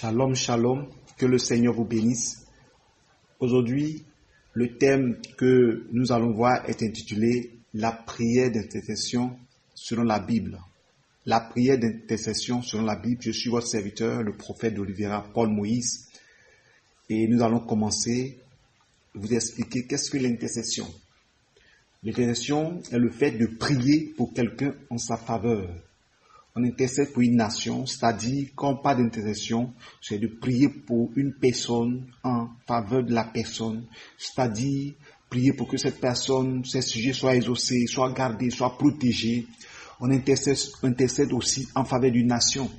Shalom, shalom, que le Seigneur vous bénisse. Aujourd'hui, le thème que nous allons voir est intitulé « La prière d'intercession selon la Bible ». La prière d'intercession selon la Bible. Je suis votre serviteur, le prophète d'Oliveira, Paul Moïse. Et nous allons commencer à vous expliquer qu'est-ce que l'intercession. L'intercession est le fait de prier pour quelqu'un en sa faveur. On intercède pour une nation, c'est-à-dire quand on parle d'intercession, c'est de prier pour une personne en faveur de la personne, c'est-à-dire prier pour que cette personne, ses sujets soient exaucés, soient gardés, soient protégés. On intercède aussi en faveur d'une nation.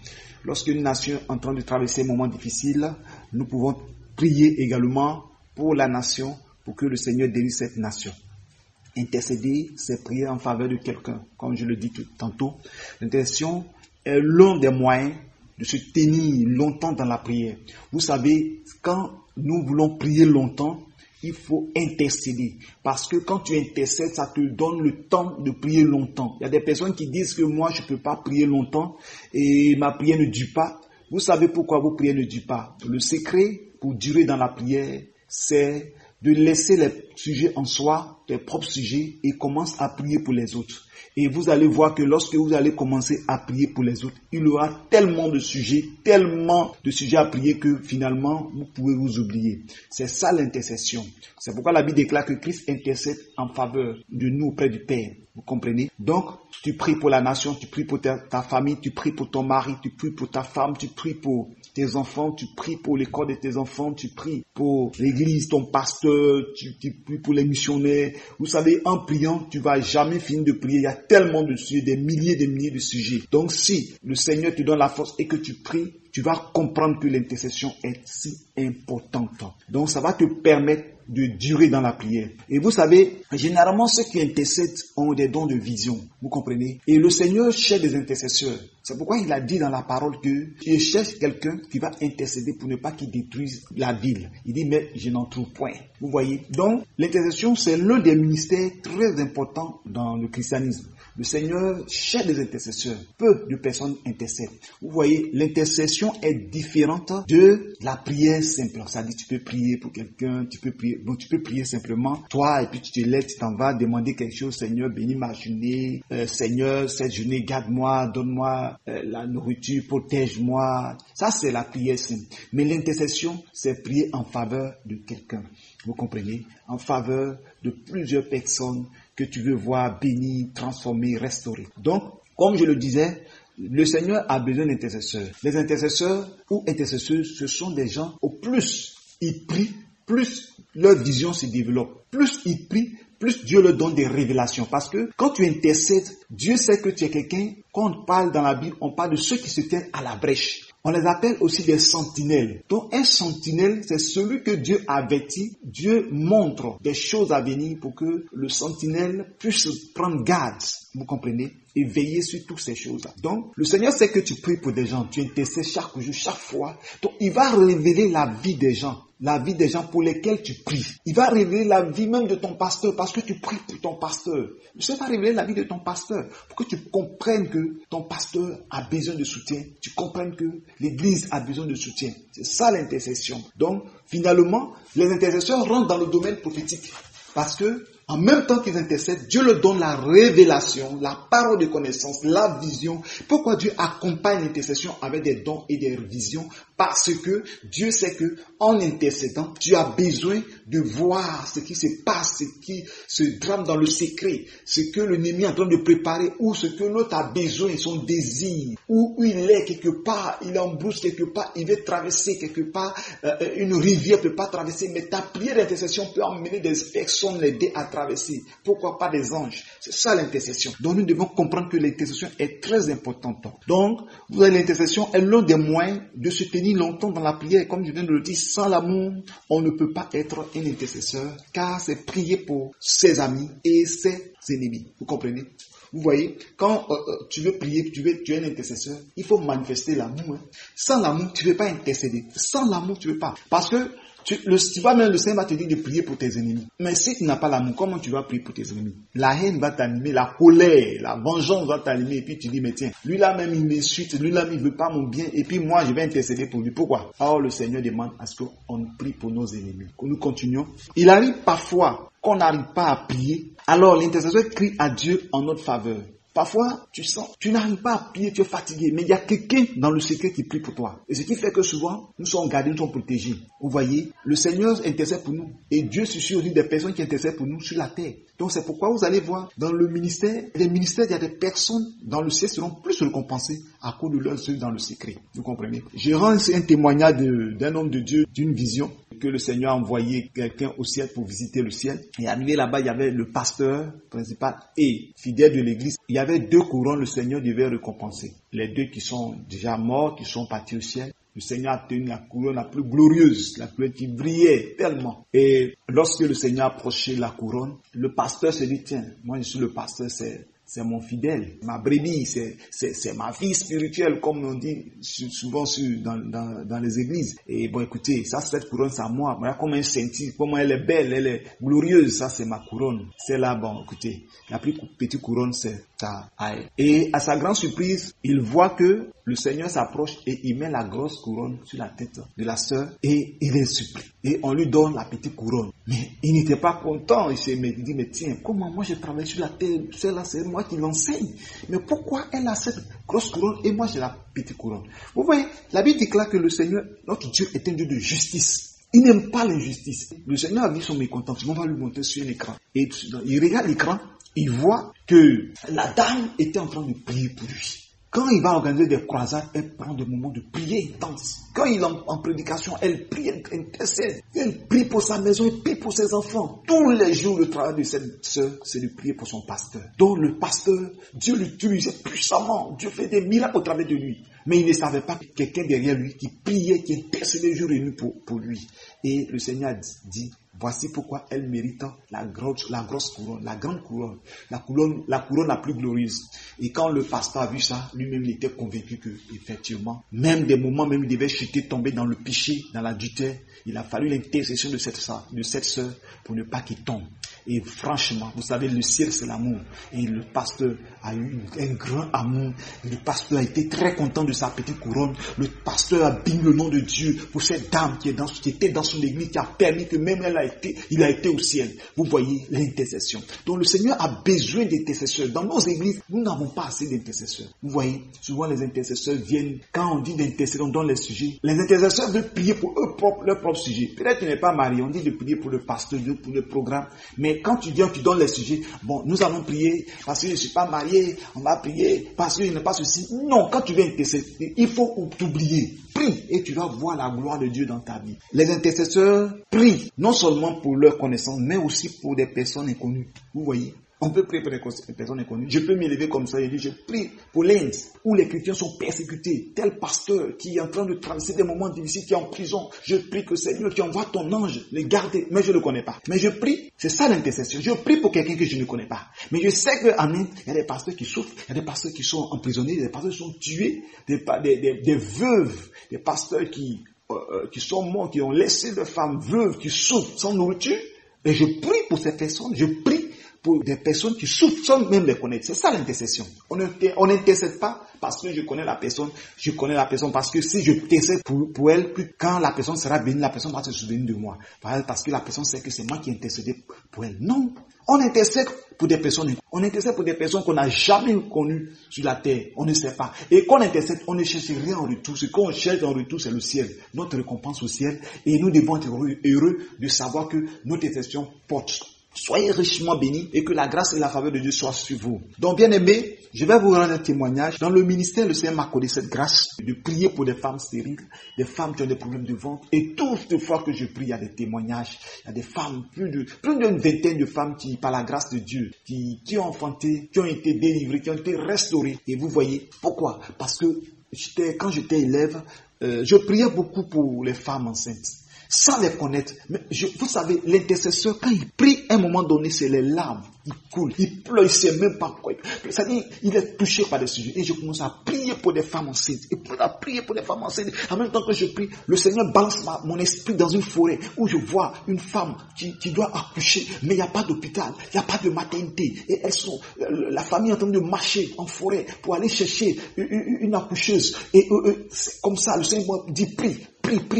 Lorsqu'une nation est en train de traverser un moment difficile, nous pouvons prier également pour la nation, pour que le Seigneur délivre cette nation. Intercéder, c'est prier en faveur de quelqu'un. Comme je le dis tantôt, l'intercession est l'un des moyens de se tenir longtemps dans la prière. Vous savez, quand nous voulons prier longtemps, il faut intercéder. Parce que quand tu intercèdes, ça te donne le temps de prier longtemps. Il y a des personnes qui disent que moi, je ne peux pas prier longtemps et ma prière ne dure pas. Vous savez pourquoi vos prières ne durent pas? Le secret pour durer dans la prière, c'est de laisser les sujets en soi, tes propres sujets, et commence à prier pour les autres. Et vous allez voir que lorsque vous allez commencer à prier pour les autres, il y aura tellement de sujets à prier que finalement, vous pouvez vous oublier. C'est ça l'intercession. C'est pourquoi la Bible déclare que Christ intercède en faveur de nous auprès du Père. Vous comprenez? Donc, tu pries pour la nation, tu pries pour ta famille, tu pries pour ton mari, tu pries pour ta femme, tu pries pour tes enfants, tu pries pour l'école de tes enfants, tu pries pour l'église, ton pasteur, tu pries pour les missionnaires. Vous savez, en priant, tu vas jamais finir de prier. Il y a tellement de sujets, des milliers de sujets. Donc, si le Seigneur te donne la force et que tu pries, tu vas comprendre que l'intercession est si importante. Donc, ça va te permettre de durer dans la prière. Et vous savez, généralement, ceux qui intercèdent ont des dons de vision. Vous comprenez? Et le Seigneur cherche des intercesseurs. C'est pourquoi il a dit dans la parole que il cherche quelqu'un qui va intercéder pour ne pas qu'il détruise la ville. Il dit, mais je n'en trouve point. Vous voyez? Donc, l'intercession, c'est l'un des ministères très importants dans le christianisme. Le Seigneur cherche des intercesseurs. Peu de personnes intercèdent. Vous voyez, l'intercession est différente de la prière simple. C'est-à-dire, tu peux prier pour quelqu'un, tu peux prier simplement, toi, et puis tu te lèves, tu t'en vas demander quelque chose. Seigneur, bénis ma journée. Seigneur, cette journée, garde-moi, donne-moi la nourriture, protège-moi. Ça, c'est la prière simple. Mais l'intercession, c'est prier en faveur de quelqu'un. Vous comprenez? En faveur de plusieurs personnes que tu veux voir bénies, transformées, restaurées. Donc, comme je le disais, le Seigneur a besoin d'intercesseurs. Les intercesseurs ou intercesseuses, ce sont des gens, au plus ils prient, plus leur vision se développe. Plus ils prient, plus Dieu leur donne des révélations. Parce que quand tu intercèdes, Dieu sait que tu es quelqu'un. Quand on parle dans la Bible, on parle de ceux qui se tiennent à la brèche. On les appelle aussi des sentinelles. Donc un sentinelle, c'est celui que Dieu avertit. Dieu montre des choses à venir pour que le sentinelle puisse prendre garde. Vous comprenez? Et veiller sur toutes ces choses-là. Donc, le Seigneur sait que tu pries pour des gens. Tu intercèdes chaque jour, chaque fois. Donc, il va révéler la vie des gens. La vie des gens pour lesquels tu pries. Il va révéler la vie même de ton pasteur parce que tu pries pour ton pasteur. Le Seigneur va révéler la vie de ton pasteur pour que tu comprennes que ton pasteur a besoin de soutien. Tu comprennes que l'église a besoin de soutien. C'est ça l'intercession. Donc, finalement, les intercesseurs rentrent dans le domaine prophétique parce que en même temps qu'ils intercèdent, Dieu leur donne la révélation, la parole de connaissance, la vision. Pourquoi Dieu accompagne l'intercession avec des dons et des visions? Parce que Dieu sait que en intercédant, tu as besoin de voir ce qui se passe, ce qui se drame dans le secret, ce que l'ennemi est en train de préparer, ou ce que l'autre a besoin, son désir, où il est quelque part, il est en brousse quelque part, il veut traverser quelque part, une rivière ne peut pas traverser, mais ta prière d'intercession peut emmener des personnes, l'aider à traverser. Pourquoi pas des anges? C'est ça l'intercession. Donc nous devons comprendre que l'intercession est très importante. Donc, vous avez l'intercession est l'un des moyens de se tenir longtemps dans la prière. Comme je viens de le dire, sans l'amour, on ne peut pas être un intercesseur, car c'est prier pour ses amis et ses ennemis. Vous comprenez? Vous voyez, quand tu veux prier, tu es un intercesseur, il faut manifester l'amour. Sans l'amour, tu ne peux pas intercéder. Sans l'amour, tu ne peux pas. Parce que Tu vas même, le Seigneur va te dire de prier pour tes ennemis. Mais si tu n'as pas l'amour, comment tu vas prier pour tes ennemis? La haine va t'animer, la colère, la vengeance va t'animer. Et puis tu dis, mais tiens, lui là même il m'insulte, lui là il ne veut pas mon bien. Et puis moi je vais intercéder pour lui. Pourquoi? Alors le Seigneur demande à ce qu'on prie pour nos ennemis. Que nous continuons. Il arrive parfois qu'on n'arrive pas à prier. Alors l'intercesseur crie à Dieu en notre faveur. Parfois, tu n'arrives pas à prier, tu es fatigué, mais il y a quelqu'un dans le secret qui prie pour toi. Et ce qui fait que souvent, nous sommes gardés, nous sommes protégés. Vous voyez, le Seigneur intercède pour nous. Et Dieu suscite aussi des personnes qui intercèdent pour nous sur la terre. Donc c'est pourquoi vous allez voir, dans le ministère, les ministères, il y a des personnes dans le ciel seront plus récompensées à cause de leurs œuvres dans le secret. Vous comprenez? Je rends un témoignage d'un homme de Dieu, d'une vision, que le Seigneur a envoyé quelqu'un au ciel pour visiter le ciel. Et arrivé là-bas, il y avait le pasteur principal et fidèle de l'église. Il y avait 2 couronnes, le Seigneur devait récompenser. Les 2 qui sont déjà morts, qui sont partis au ciel. Le Seigneur a tenu la couronne la plus glorieuse, la couronne qui brillait tellement. Et lorsque le Seigneur a approché la couronne, le pasteur se dit, tiens, moi je suis le pasteur, c'est mon fidèle, ma brebis, c'est ma vie spirituelle, comme on dit souvent dans les églises. Et bon, écoutez, cette couronne, c'est à moi. Voilà comment elle scintille, comment elle est belle, elle est glorieuse. Ça, c'est ma couronne. C'est là, bon, écoutez, la plus petite couronne, c'est ça à elle. Et à sa grande surprise, il voit que le Seigneur s'approche et il met la grosse couronne sur la tête de la sœur et il est surpris. Et on lui donne la petite couronne. Mais il n'était pas content. Il dit, mais tiens, comment moi je travaille sur la terre, celle-là c'est moi qui l'enseigne. Mais pourquoi elle a cette grosse couronne et moi j'ai la petite couronne? Vous voyez, la Bible déclare que le Seigneur, notre Dieu, est un Dieu de justice. Il n'aime pas l'injustice. Le Seigneur a vu son mécontentement, on va lui montrer sur un écran. Et il regarde l'écran, il voit que la dame était en train de prier pour lui. Quand il va organiser des croisades, elle prend des moments de prière intense. Quand il est en prédication, elle prie, elle intercède. Elle prie pour sa maison, elle prie pour ses enfants. Tous les jours, le travail de cette sœur, c'est de prier pour son pasteur. Donc le pasteur, Dieu l'utilisait puissamment. Dieu fait des miracles au travers de lui. Mais il ne savait pas que quelqu'un derrière lui qui priait, qui intercédait jour et nuit pour lui. Et le Seigneur dit, voici pourquoi elle mérite la grosse couronne, la grande couronne, la couronne la plus glorieuse. Et quand le pasteur a vu ça, lui-même il était convaincu que, effectivement, même des moments, même il devait chuter, tomber dans le péché, dans l'adultère, il a fallu l'intercession de cette sœur pour ne pas qu'il tombe. Et franchement, vous savez, le ciel c'est l'amour. Et le pasteur a eu un grand amour. Le pasteur a été très content de sa petite couronne. Le pasteur a béni le nom de Dieu pour cette dame qui était dans son église, qui a permis que même il a été au ciel. Vous voyez l'intercession. Donc le Seigneur a besoin d'intercesseurs. Dans nos églises, nous n'avons pas assez d'intercesseurs. Vous voyez, souvent les intercesseurs viennent, quand on dit d'intercession, on donne les sujets. Les intercesseurs veulent prier pour leur propre sujet. Peut-être que tu n'es pas marié, on dit de prier pour le pasteur, pour le programme. Mais quand tu viens, tu donnes les sujets. Bon, nous allons prier parce que je ne suis pas marié. On va prier parce qu'il n'y a pas ceci. Non, quand tu viens intercéder, il faut t'oublier. Prie et tu vas voir la gloire de Dieu dans ta vie. Les intercesseurs prient non seulement pour leur connaissance, mais aussi pour des personnes inconnues. Vous voyez? On peut prier pour des personnes inconnues. Je peux m'élever comme ça et dire, je prie pour l'Inde, où les chrétiens sont persécutés. Tel pasteur qui est en train de traverser des moments difficiles, qui est en prison. Je prie que Seigneur, tu envoies ton ange, les garder. Mais je ne le connais pas. Mais je prie, c'est ça l'intercession. Je prie pour quelqu'un que je ne connais pas. Mais je sais qu'en Inde, il y a des pasteurs qui souffrent, il y a des pasteurs qui sont emprisonnés, des pasteurs qui sont tués, des veuves, des pasteurs qui sont morts, qui ont laissé leurs femmes veuves, qui souffrent sans nourriture. Et je prie pour ces personnes, je prie pour des personnes qui souffrent sans même les connaître. C'est ça l'intercession. On n'intercède pas parce que je connais la personne parce que si je intercède pour elle, plus quand la personne sera bénie, la personne va se souvenir de moi. Parce que la personne sait que c'est moi qui ai intercédé pour elle. Non. On intercède pour des personnes. On intercède pour des personnes qu'on n'a jamais connues sur la terre. On ne sait pas. Et quand on intercède, on ne cherche rien en retour. Ce qu'on cherche en retour, c'est le ciel. Notre récompense au ciel. Et nous devons être heureux de savoir que notre intercession porte. Soyez richement bénis et que la grâce et la faveur de Dieu soient sur vous. Donc, bien aimés, je vais vous rendre un témoignage. Dans le ministère, le Seigneur m'a accordé cette grâce de prier pour des femmes stériles, des femmes qui ont des problèmes de ventre. Et toutes les fois que je prie, il y a des témoignages. Il y a des femmes, plus d'une vingtaine de femmes qui, par la grâce de Dieu, qui ont enfanté, qui ont été délivrées, qui ont été restaurées. Et vous voyez, pourquoi? Parce que quand j'étais élève, je priais beaucoup pour les femmes enceintes. Sans les connaître. Mais vous savez, l'intercesseur, quand il prie, à un moment donné, c'est les larmes. il coule, il pleure, il ne sait même pas quoi. C'est-à-dire, il est touché par des sujets. Et je commence à prier pour des femmes enceintes. Et pour à prier pour des femmes enceintes. En même temps que je prie, le Seigneur balance mon esprit dans une forêt où je vois une femme qui doit accoucher, mais il n'y a pas d'hôpital, il n'y a pas de maternité. Et la famille est en train de marcher en forêt pour aller chercher une accoucheuse. Et c'est comme ça, le Seigneur dit prie,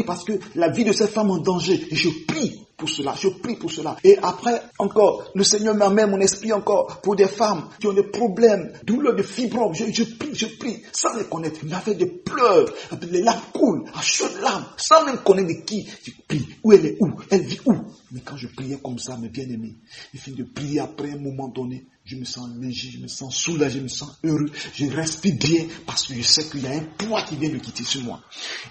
parce que la vie de cette femme est en danger. Et je prie pour cela. Et après, encore, le Seigneur m'amène mon esprit encore pour des femmes qui ont des problèmes, douleurs de fibromes. Je prie, sans les connaître. Il m'a fait des pleurs, les larmes coulent, à chaudes larmes, sans même connaître de qui. Je prie. Où elle est où? Elle vit où? Mais quand je priais comme ça, mes bien-aimés, il finit de prier après un moment donné. Je me sens léger, je me sens soulagé, je me sens heureux. Je respire bien parce que je sais qu'il y a un poids qui vient de quitter sur moi.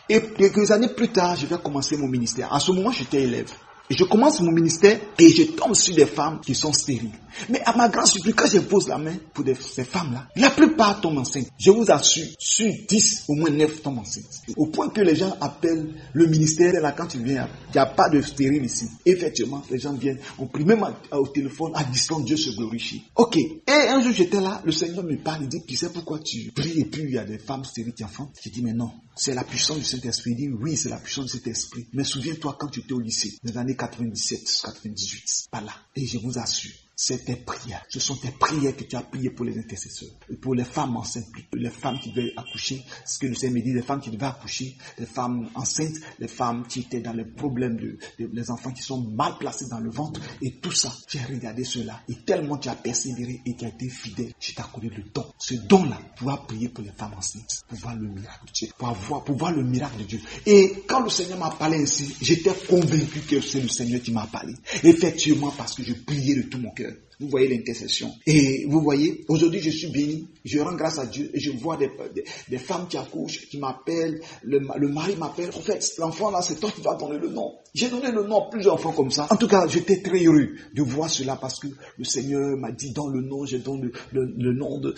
Et quelques années plus tard, je vais commencer mon ministère. À ce moment, j'étais élève. Et je commence mon ministère et je tombe sur des femmes qui sont stériles. Mais à ma grande surprise, quand je pose la main pour ces femmes-là, la plupart tombent enceintes. Je vous assure, sur 10, au moins 9 tombent enceintes. Au point que les gens appellent le ministère, là quand tu viens, il n'y a pas de stérile ici. Effectivement, les gens viennent, on prie même au téléphone, à distance, Dieu se glorifie. Ok. Et un jour j'étais là, le Seigneur me parle, il dit, tu sais pourquoi tu pries et puis il y a des femmes stériles qui enfantent? J'ai dit, mais non. C'est la puissance du Saint-Esprit. Il dit, oui, c'est la puissance du Saint-Esprit. Mais souviens-toi quand tu étais au lycée, dans les années 97, 98, pas là. Et je vous assure, c'est tes prières. Ce sont tes prières que tu as priées pour les intercesseurs. Et pour les femmes enceintes, les femmes qui veulent accoucher. Ce que le Seigneur me dit, les femmes qui devaient accoucher, les femmes enceintes, les femmes qui étaient dans les problèmes les enfants qui sont mal placés dans le ventre. Et tout ça, j'ai regardé cela. Et tellement tu as persévéré et tu as été fidèle, je t'ai accordé le don. Ce don-là, pouvoir prier pour les femmes enceintes, pour voir le miracle de Dieu, pour voir le miracle de Dieu. Et quand le Seigneur m'a parlé ainsi, j'étais convaincu que c'est le Seigneur qui m'a parlé. Effectivement, parce que je priais de tout mon cœur. Vous voyez l'intercession. Et vous voyez, aujourd'hui je suis béni, je rends grâce à Dieu et je vois des femmes qui accouchent, qui m'appellent, le mari m'appelle. En fait, l'enfant là, c'est toi qui vas donner le nom. J'ai donné le nom à plusieurs enfants comme ça. En tout cas, j'étais très heureux de voir cela parce que le Seigneur m'a dit dans le nom, je donne le nom de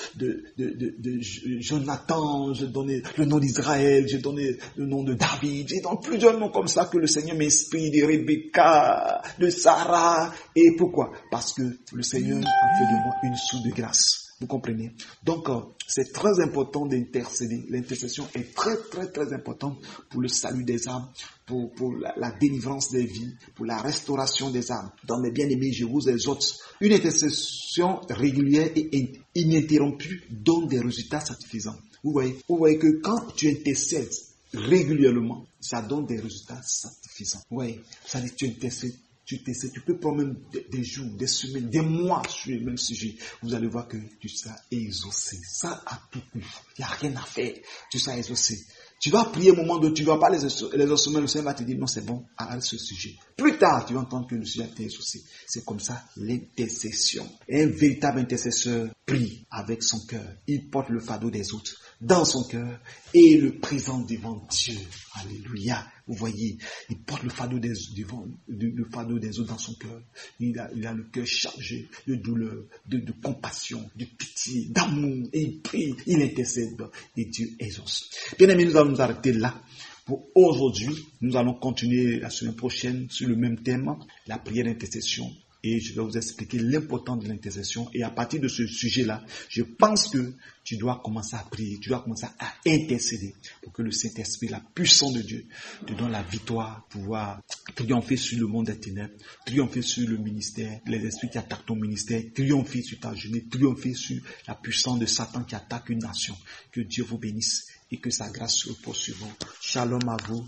Jonathan, je donne le nom d'Israël, je donne le nom de David. J'ai donné plusieurs noms comme ça que le Seigneur m'inspire, de Rebecca, de Sarah. Et pourquoi? Parce que le Seigneur a fait de moi une source de grâce. Vous comprenez? Donc, c'est très important d'intercéder. L'intercession est très, très, très importante pour le salut des âmes, pour la délivrance des vies, pour la restauration des âmes. Dans mes bien-aimés, je vous exhorte. Une intercession régulière et ininterrompue donne des résultats satisfaisants. Vous voyez que quand tu intercèdes régulièrement, ça donne des résultats satisfaisants. Vous voyez, ça dit tu intercèdes. Tu peux prendre même des jours, des semaines, des mois sur le même sujet. Vous allez voir que tu seras exaucé. Ça à tout coup. Il n'y a rien à faire. Tu seras exaucé. Tu vas prier au moment où tu ne vas pas les exaucements. Le Seigneur va te dire non, c'est bon, arrête ce sujet. Plus tard, tu vas entendre que le sujet a été exaucé. C'est comme ça l'intercession. Un véritable intercesseur prie avec son cœur. Il porte le fardeau des autres dans son cœur et le présente devant Dieu. Alléluia. Vous voyez, il porte le fardeau des autres dans son cœur. Il a le cœur chargé de douleur, de compassion, de pitié, d'amour. Et il prie, il intercède et Dieu exauce. Bien aimés, nous allons nous arrêter là. Pour aujourd'hui, nous allons continuer la semaine prochaine sur le même thème, la prière d'intercession. Et je vais vous expliquer l'importance de l'intercession. Et à partir de ce sujet-là, je pense que tu dois commencer à prier, tu dois commencer à intercéder pour que le Saint-Esprit, la puissance de Dieu, te donne la victoire, pouvoir triompher sur le monde des ténèbres, triompher sur le ministère, les esprits qui attaquent ton ministère, triompher sur ta journée, triompher sur la puissance de Satan qui attaque une nation. Que Dieu vous bénisse et que sa grâse repose sur vous. Shalom à vous.